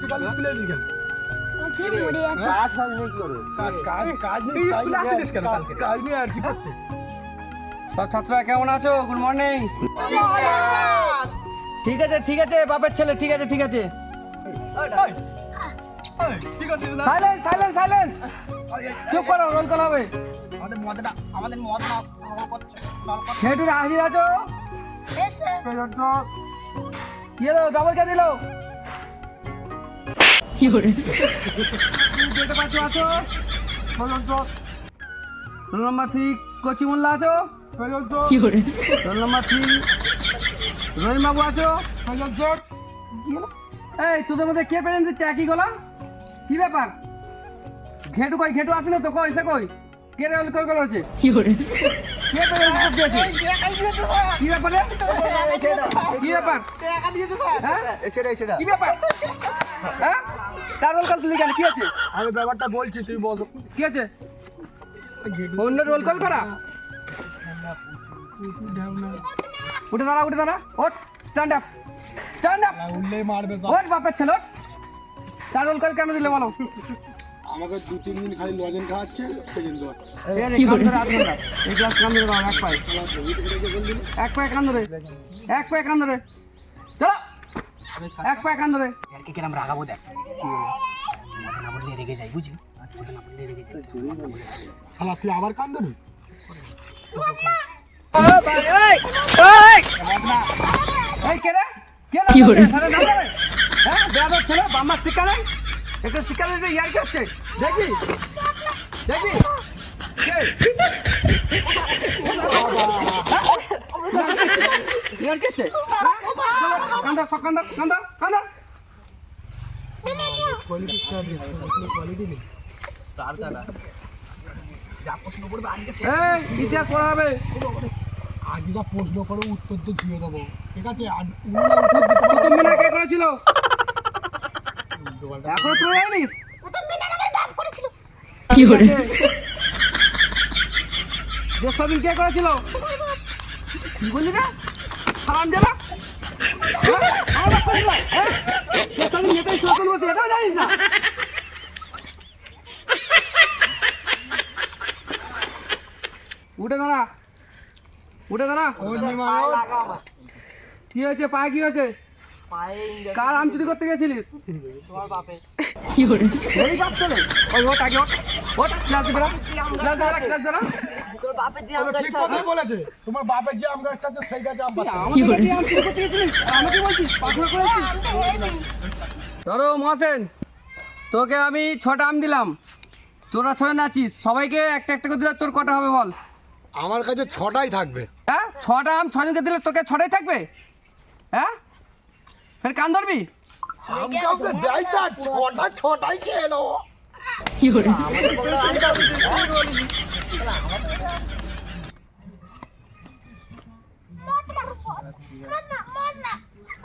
সকাল স্কুলে এলি কেন? কাজ নেই আর কি করতে? সব ছাত্ররা কেমন আছো? Good morning. ঠিক আছে ঠিক আছে বাপের ছেলে, ঠিক আছে ঠিক আছে। সাইলেন্স সাইলেন্স সাইলেন্স, চুপ করো, রোল কল হবে। আমাদের মদ না করছে। হেটুরা হাজির আছো? কি হলো, ডবল কে দিল? কি করে দেখতে পাচ্ছ? আছো রোল নাম্বার 3 কোচি মোল্লা আছো? কি করে রোল নাম্বার 3 রহিম বাবু আছো? এই তোদের মধ্যে কে প্রেজেন্ট দিচ্ছে একই গলা? কি ব্যাপার? ঘেটু কই? ঘেটু আসে না তো, কই সে কই? কে রোল কল করেছে? কি করে কে প্রেজেন্ট দিয়েছে? কি ব্যাপার রে? কি ব্যাপার? টাকা দিয়েছে স্যার। হ্যাঁ সেটা কি ব্যাপার? হ্যাঁ তার রোল কল তুলি কেন? কি আছে? আমি ব্যাপারটা বলছি, তুই বল। কি আছে? অন্য রোল কল করা? উঠে দাঁড়া, উঠে দাঁড়া, ওঠ, স্ট্যান্ড আপ, স্ট্যান্ড আপ। উল্লেই মারবে। ওঠ বাপের ছেলে, ওঠ। তার রোল কল কেন দিলে বলো? আমাকে 2-3 দিন খালি লজেন খাওয়াচ্ছে, সেজন্য এই গ্লাস কান ধরে দাও, এক পায়ে, এক পায়ে কান ধরে, এক পায়ে কান ধরে, চলো, এক পায়ে কান ধরে। এরকে কিরম রাগাবো দেখ, না বললে রেগে যাই, বুঝলি? না বললে রেগে যাই। শালা তুই আবার কান ধরবি? এই কে রে? কি হলো? হ্যাঁ বেয়াদব ছেলে, বাম্মা শিক্ষা নেই, একটু শিক্ষা দিতে ইয়ার কি হচ্ছে? দেখি দেখি ইয়ার কি হচ্ছে? কান্দা সব কান্দা কান্দা কান্দা। এই ইতিহাস পড়া হবে। আগে যা প্রশ্ন করো উত্তর তো দিয়ে দেবো, ঠিক আছে? কুতুব মিনার কে করেছিল? এখন তুই জানিস? কি করে দেশস্বাধীন কে করেছিল? কি বললি না হারাম জানা? দেশস্বাধীন নেতাই সচল বসে, এটাও জানিস না? উঠে দাঁড়া, উঠে দাঁড়া। কি হয়েছে পায়ে? কি হয়েছে? কার আম চুরি করতে গেছিলিস? কি করে এই বাপ চলে? ওই ওট আগে, ওট ওট, ক্লাস দে বেরা, ক্লাস দে বেরা, ক্লাস দে বেরা। ঠিক কথাই বলেছে, তোমার বাপের যে আম গাছটা আছে সেই গাছে আম পাচ্ছে। আমাদের কাছে আম চুরি করতে গেছিলিস আর আমাকে বলছিস পাথর করেছিস? ধরো মহাসেন, তোকে আমি 6টা আম দিলাম, তোরা 6 নাচিস, সবাইকে একটা একটা করে দিলে তোর কটা হবে বল? আমার কাছে 6টাই থাকবে। হ্যাঁ 6টা আম 6 জনকে দিলে তোকে 6টাই থাকবে? হ্যাঁ ফের কান ধরবি? আম কাউকে দেয় না, 6টাই খেয়ে নেবো। কি করে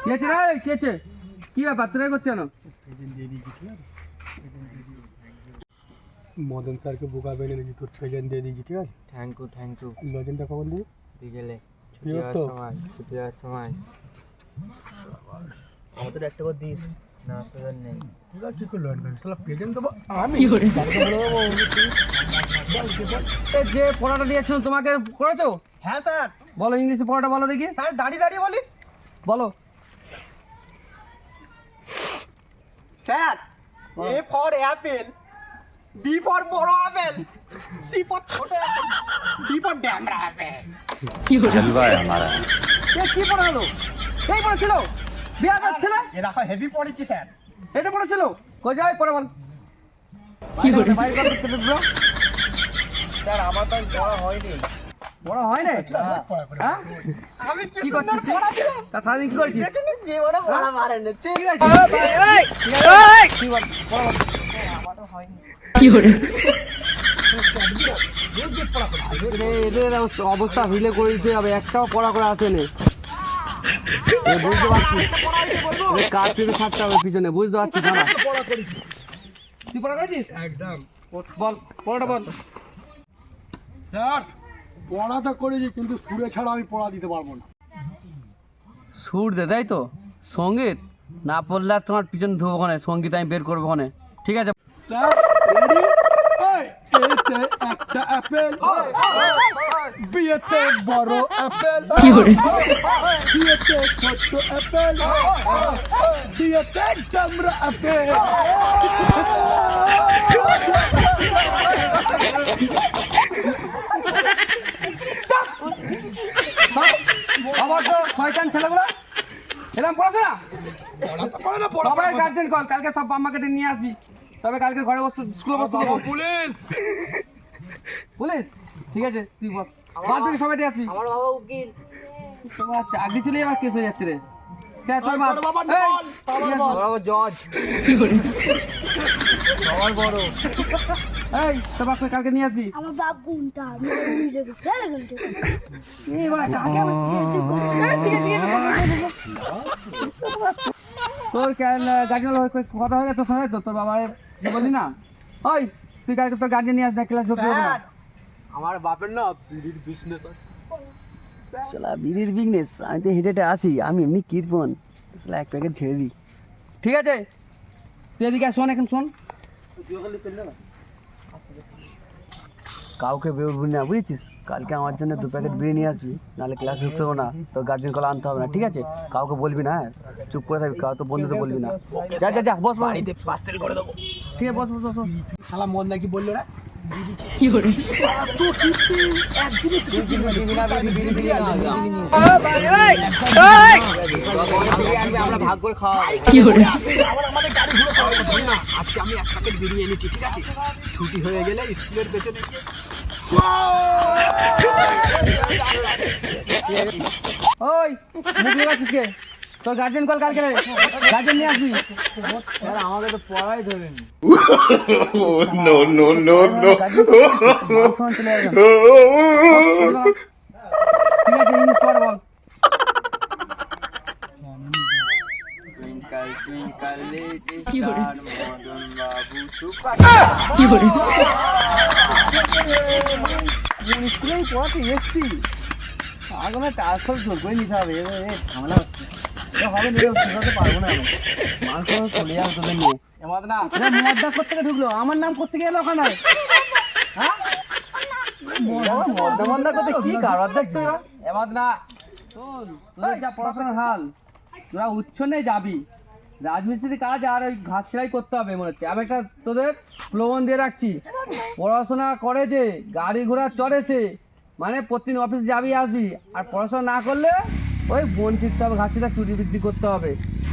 কি আছে রে? কি আছে? কি ব্যাপার তোরা করছে না? মদন স্যারকে বোকা বেনে দিয়েছি, তোর প্রেজেন্ট দিয়ে দিয়েছি, ঠিক আছে? Thank you. লজেনটা কখন দিবি? বিকেলে Sure তো? ছুটি হওয়ার সময় আমাদের একটা করে দিস না, তোদের নেই। তোরা কি করলো? শালা প্রেজেন্ট দেবো আমি? যে পড়াটা দিয়েছিল তোমাকে করেছো? হ্যাঁ স্যার। বলো ইংলিশে পড়াটা বলো দেখি। স্যার দাঁড়িয়ে বলি। বলো। Sir, A for apple, B for বড় আপেল, সি ফর ছোট আপেল, ডি ফর ড্যামরা আপেল। কি হলো? জলবা हमारा কি পড়া হলো? এই পড়াছিল বিয়া করছে না? এ রাখো হেভি পড়েছি স্যার। এটা পড়াছিল কই যাই পড়া বল। কি করে বাইরে করতে ব্রো? স্যার আমার তো পড়া হয়নি। বড় হয় না? হ্যাঁ আমি কি করছিস? তা সারাদিন কি করছিস? যে বড় পড়া মারে না। ঠিক আছে কি বল পড়া বল। কি করে এদের অবস্থা হিলে করে দিতে হবে, একটাও পড়া করে আসেনি। বুঝতে পারছি কাজ থেকে থাকতে হবে পিছনে, বুঝতে পারছি। দাঁড়া তুই পড়া করেছিস? একদম। বল পড়াটা বল। স্যার পড়া তো করেছি, কিন্তু সুরে ছাড়া আমি পড়া দিতে পারবো না। সুর দে তাই তো? সঙ্গীত না পড়লে আর তোমার পিছন ধোবো ওখানে, সঙ্গীত আমি বের করবো ওখানে, ঠিক আছে? Sir ready? এতে একটা অ্যাপেল, বিয়েতে বড় অ্যাপেল, বিয়েতে ছোট্ট অ্যাপেল, বিয়েতে ডামরা অ্যাপেল। আবার তো শয়তান ছেলেগুলো এরকম পড়াশোনা। পড়ে না, পড়ে সবাই গার্জেন কল, কালকে সব বাম্মাকে নিয়ে আসবি, তবে কালকে ঘরে বসতে স্কুলে বসতে দেবো। পুলিশ। পুলিশ ঠিক আছে, তুই বস, বাদ থেকে সবাই দিয়ে আসবি। আমার বাবা উকিল। তোমার চাকরি চলে এবার কেস হয়ে যাচ্ছে রে। কে তোর তোর বাবা এই, বল, কি আছে? বাবা জজ। সবার বড়। এই তোর বাপকে কালকে নিয়ে আসবি। আমার বাপ কোনটা আমি দেখে ফেলে গেল এই বাবা আগে আমি ঠিক আছে তোর গার্জেন কথা হয়ে তোর সঙ্গে, তো তোর বাবা বললি না? ওই তুই কালকে তোর গার্জেন নিয়ে আস না, ক্লাস ঢুকতে হবে না। আমার বাপের না বিড়ির বিজনেস আছে। শালা বিড়ির বিজনেস, আমি তো হেঁটে হেঁটে আসি, আমি এমনি কীর্তন, শালা এক প্যাকেট ছেড়ে দিই। ঠিক আছে তুই এদিকে শোন, এখন শোন, কাউকে বেরোবি না বুঝেছিস? কালকে আমার জন্য 2 প্যাকেট বিড়ি নিয়ে আসবি, নাহলে ক্লাস ঢুকতে হবে না, তোর গার্জেন কল আনতে হবে না, ঠিক আছে? কাউকে বলবি না, হ্যাঁ? চুপ করে থাকবি, কাউ তো বন্ধুতে বলবি না। যা যা যা বস, বাড়িতে পার্সেল করে দেবো। ঠিক আছে বস বস বস। শালা মন নাকি বললো না? আমরা ভাগ করে খাওয়াই। আমাদের গাড়ি ঘুরে খাওয়াবো না। আজকে আমি 1 প্যাকেট বিড়ি এনেছি, ঠিক আছে? ছুটি হয়ে গেলে স্কুলের পেছনে ওই মুখ লাগাচ্ছিস কে? তোর গার্জেন কল কালকে, গার্জেন নিয়ে আসবি। স্যার আমাকে তো পড়াই ধরেনি। No, no, no, no. চলে আসবেন। ঠিক আছে ইংলিশ পড় বল। Twinkle twinkle little star Madan বাবু সুপার। স্কুলেই পড়াতে এসছি, আগে ট্রান্সফার জোর করে নিতে হবে। ঝামেলা হচ্ছে, হবে নিয়ে শিখাতে পারবো না আমি, মানুষ চলে যাবে তোদের নিয়ে। মদ্দা কোথেকে ঢুকলো? আমার নাম কোথেকে এলো ওখানে? হ্যাঁ মদ্দা মদ্দা করতে কি কারবার দেখতো এরা? এবার না শোন, তোদের যা পড়াশোনার হাল, তোরা উচ্ছনে যাবি, রাজমিস্ত্রির কাজ আর ওই ঘাস সেলাই করতে হবে মনে হচ্ছে। আমি একটা তোদের প্রলোভন দিয়ে রাখছি, পড়াশোনা করে যে গাড়ি ঘোড়া চড়ে সে, মানে প্রতিদিন অফিস যাবি আসবি, আর পড়াশোনা না করলে ওই বোন ফিরতে হবে, ঘাসিটা চুরি বিক্রি করতে হবে,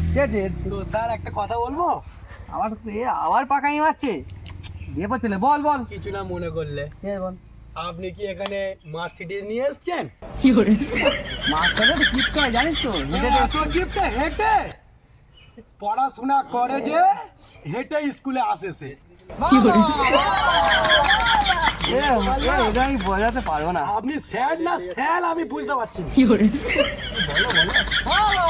ঠিক আছে? তো স্যার একটা কথা বলবো? আবার পাকাই মারছে, দিয়ে পড়ছিলে, বল বল। কিছু না মনে করলে, কে বল? আপনি কি এখানে মার্সিডিজ নিয়ে এসেছেন? মাস্টারের গিফট হয় জানিস তো, হেঁটে হেঁটে। এত গিফটে হেঁটে পড়াশোনা করে যে হেঁটে স্কুলে আসে সে। এটা আমি বোঝাতে পারবো না। আপনি স্যার না স্যাল আমি বুঝতে পারছি না। বলো